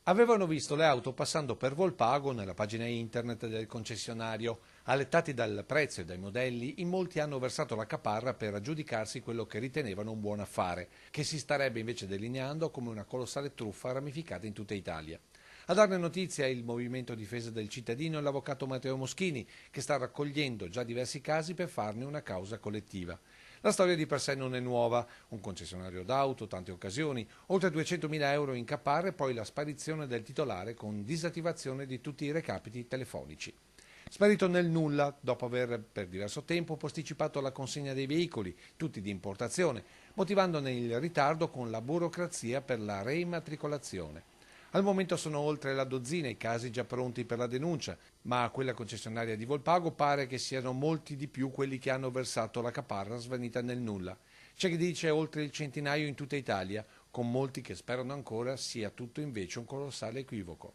Avevano visto le auto passando per Volpago nella pagina internet del concessionario. Allettati dal prezzo e dai modelli, in molti hanno versato la caparra per aggiudicarsi quello che ritenevano un buon affare, che si starebbe invece delineando come una colossale truffa ramificata in tutta Italia. A darne notizia è il Movimento Difesa del Cittadino e l'avvocato Matteo Moschini, che sta raccogliendo già diversi casi per farne una causa collettiva. La storia di per sé non è nuova, un concessionario d'auto, tante occasioni, oltre 200.000 euro in caparra e poi la sparizione del titolare con disattivazione di tutti i recapiti telefonici. Sparito nel nulla, dopo aver per diverso tempo posticipato la consegna dei veicoli, tutti di importazione, motivandone il ritardo con la burocrazia per la reimmatricolazione. Al momento sono oltre la dozzina i casi già pronti per la denuncia, ma a quella concessionaria di Volpago pare che siano molti di più quelli che hanno versato la caparra svanita nel nulla. C'è chi dice oltre il centinaio in tutta Italia, con molti che sperano ancora sia tutto invece un colossale equivoco.